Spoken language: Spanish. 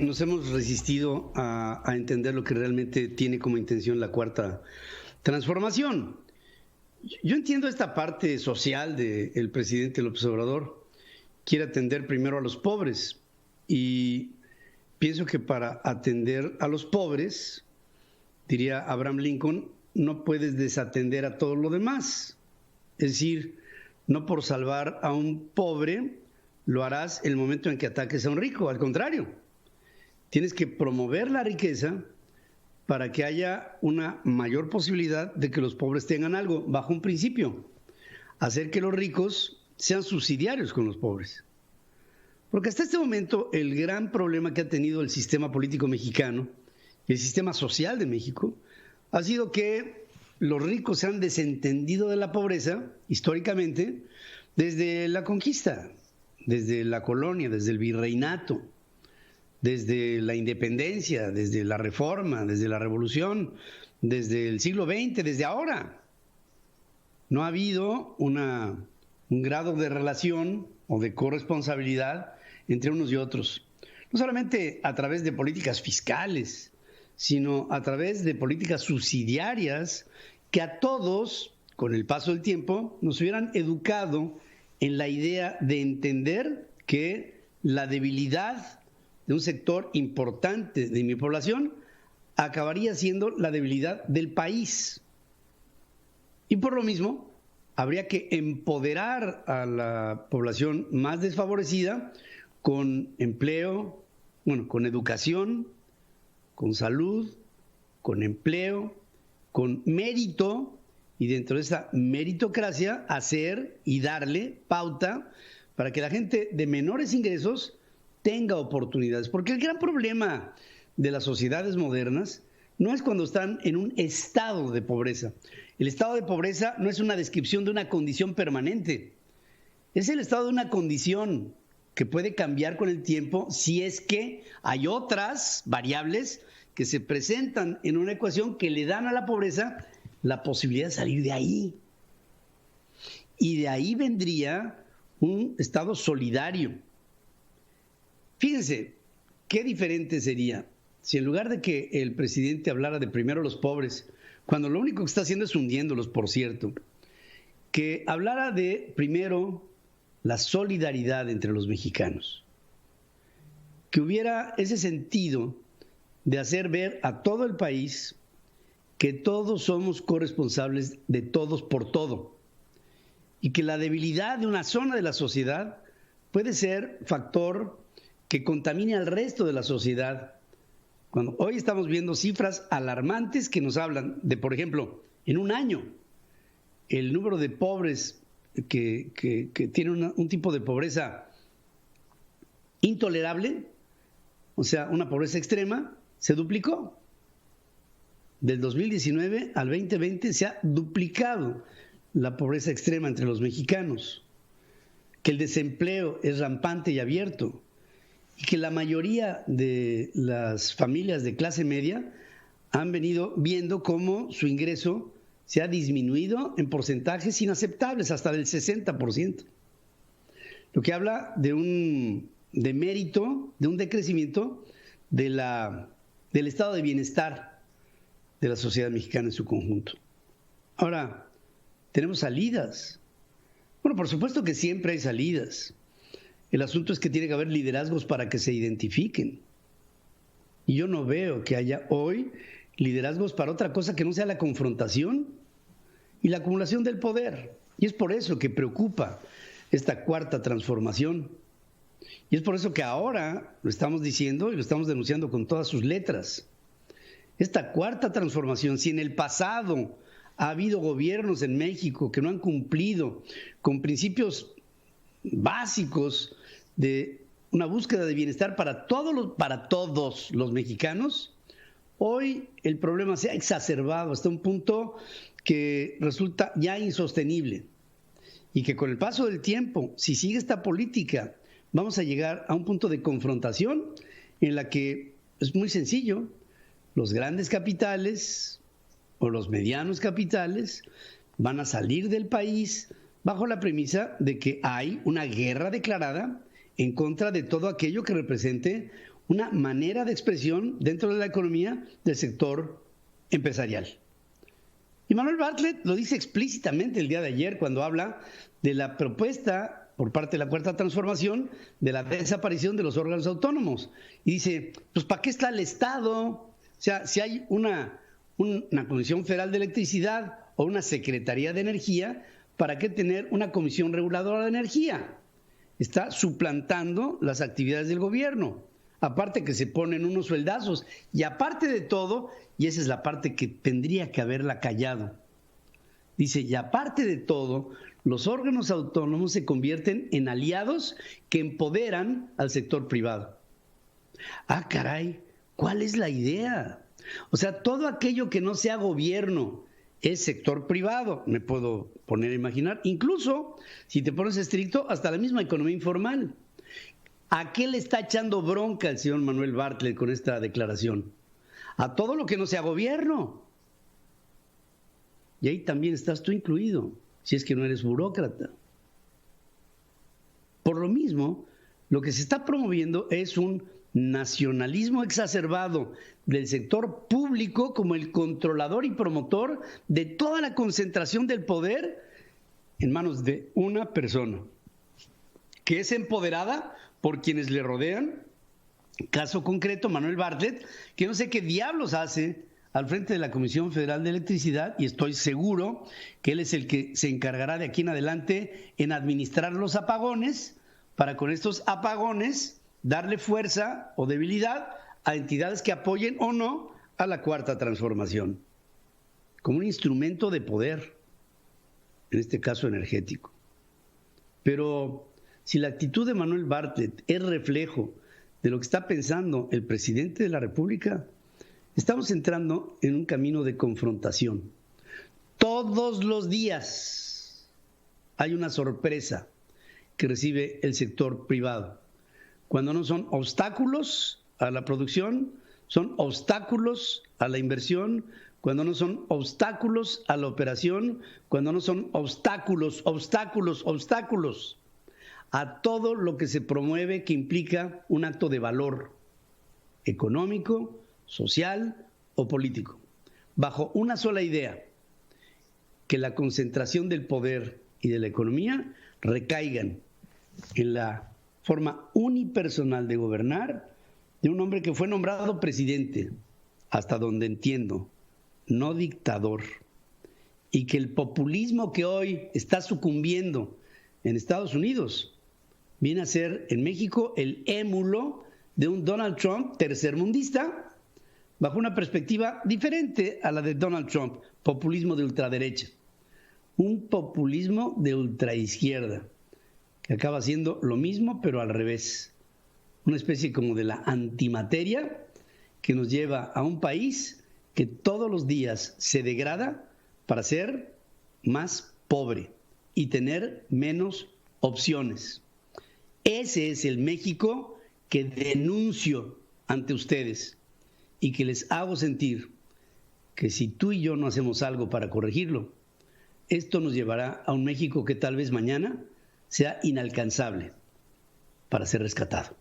nos hemos resistido a entender lo que realmente tiene como intención la cuarta transformación. Yo entiendo esta parte social del presidente López Obrador. Quiere atender primero a los pobres y pienso que para atender a los pobres, diría Abraham Lincoln, no puedes desatender a todo lo demás. Es decir, no por salvar a un pobre lo harás el momento en que ataques a un rico, al contrario. Tienes que promover la riqueza para que haya una mayor posibilidad de que los pobres tengan algo, bajo un principio: hacer que los ricos sean subsidiarios con los pobres. Porque hasta este momento el gran problema que ha tenido el sistema político mexicano y el sistema social de México ha sido que los ricos se han desentendido de la pobreza históricamente desde la conquista, desde la colonia, desde el virreinato, desde la independencia, desde la reforma, desde la revolución, desde el siglo XX, desde ahora. No ha habido un grado de relación o de corresponsabilidad entre unos y otros. No solamente a través de políticas fiscales, sino a través de políticas subsidiarias que a todos, con el paso del tiempo, nos hubieran educado en la idea de entender que la debilidad de un sector importante de mi población acabaría siendo la debilidad del país. Y por lo mismo, habría que empoderar a la población más desfavorecida con empleo, con educación, con salud, con empleo, con mérito, y dentro de esa meritocracia hacer y darle pauta para que la gente de menores ingresos tenga oportunidades. Porque el gran problema de las sociedades modernas no es cuando están en un estado de pobreza. El estado de pobreza no es una descripción de una condición permanente. Es el estado de una condición que puede cambiar con el tiempo si es que hay otras variables que se presentan en una ecuación que le dan a la pobreza la posibilidad de salir de ahí. Y de ahí vendría un estado solidario. Fíjense, qué diferente sería si en lugar de que el presidente hablara de primero los pobres, cuando lo único que está haciendo es hundiéndolos, por cierto, que hablara de primero la solidaridad entre los mexicanos, que hubiera ese sentido de hacer ver a todo el país que todos somos corresponsables de todos por todo, y que la debilidad de una zona de la sociedad puede ser factor que contamine al resto de la sociedad. Cuando hoy estamos viendo cifras alarmantes que nos hablan de, por ejemplo, en un año, el número de pobres que tienen un tipo de pobreza intolerable, o sea, una pobreza extrema, se duplicó. Del 2019 al 2020 se ha duplicado la pobreza extrema entre los mexicanos, que el desempleo es rampante y abierto, y que la mayoría de las familias de clase media han venido viendo cómo su ingreso se ha disminuido en porcentajes inaceptables, hasta del 60%. Lo que habla de un demérito, de un decrecimiento del estado de bienestar de la sociedad mexicana en su conjunto. Ahora, tenemos salidas. Bueno, por supuesto que siempre hay salidas. El asunto es que tiene que haber liderazgos para que se identifiquen. Y yo no veo que haya hoy liderazgos para otra cosa que no sea la confrontación y la acumulación del poder. Y es por eso que preocupa esta cuarta transformación. Y es por eso que ahora lo estamos diciendo y lo estamos denunciando con todas sus letras. Esta cuarta transformación, si en el pasado ha habido gobiernos en México que no han cumplido con principios básicos de una búsqueda de bienestar para todos los mexicanos, hoy el problema se ha exacerbado hasta un punto que resulta ya insostenible, y que con el paso del tiempo, si sigue esta política, vamos a llegar a un punto de confrontación en la que es muy sencillo: los grandes capitales o los medianos capitales van a salir del país bajo la premisa de que hay una guerra declarada en contra de todo aquello que represente una manera de expresión dentro de la economía del sector empresarial. Y Manuel Bartlett lo dice explícitamente el día de ayer cuando habla de la propuesta por parte de la Cuarta Transformación de la desaparición de los órganos autónomos. Y dice, pues ¿para qué está el Estado? O sea, si hay una Comisión Federal de Electricidad o una Secretaría de Energía, ¿para qué tener una Comisión Reguladora de Energía? Está suplantando las actividades del gobierno. Aparte que se ponen unos sueldazos. Y aparte de todo, y esa es la parte que tendría que haberla callado, dice, y aparte de todo, los órganos autónomos se convierten en aliados que empoderan al sector privado. Ah, caray, ¿cuál es la idea? O sea, todo aquello que no sea gobierno es sector privado, me puedo poner a imaginar. Incluso, si te pones estricto, hasta la misma economía informal. ¿A qué le está echando bronca el señor Manuel Bartlett con esta declaración? A todo lo que no sea gobierno. Y ahí también estás tú incluido, si es que no eres burócrata. Por lo mismo, lo que se está promoviendo es un nacionalismo exacerbado del sector público como el controlador y promotor de toda la concentración del poder en manos de una persona, que es empoderada por quienes le rodean. Caso concreto, Manuel Bartlett, que no sé qué diablos hace al frente de la Comisión Federal de Electricidad, y estoy seguro que él es el que se encargará de aquí en adelante en administrar los apagones, para con estos apagones darle fuerza o debilidad a entidades que apoyen o no a la Cuarta Transformación, como un instrumento de poder, en este caso energético. Pero si la actitud de Manuel Bartlett es reflejo de lo que está pensando el presidente de la República, estamos entrando en un camino de confrontación. Todos los días hay una sorpresa que recibe el sector privado. Cuando no son obstáculos a la producción, son obstáculos a la inversión. Cuando no son obstáculos a la operación, cuando no son obstáculos a todo lo que se promueve que implica un acto de valor económico, social o político, bajo una sola idea: que la concentración del poder y de la economía recaigan en la forma unipersonal de gobernar de un hombre que fue nombrado presidente, hasta donde entiendo, no dictador, y que el populismo que hoy está sucumbiendo en Estados Unidos viene a ser en México el émulo de un Donald Trump tercermundista, bajo una perspectiva diferente a la de Donald Trump, populismo de ultraderecha, un populismo de ultraizquierda, que acaba siendo lo mismo pero al revés, una especie como de la antimateria que nos lleva a un país que todos los días se degrada para ser más pobre y tener menos opciones. Ese es el México que denuncio ante ustedes y que les hago sentir que si tú y yo no hacemos algo para corregirlo, esto nos llevará a un México que tal vez mañana sea inalcanzable para ser rescatado.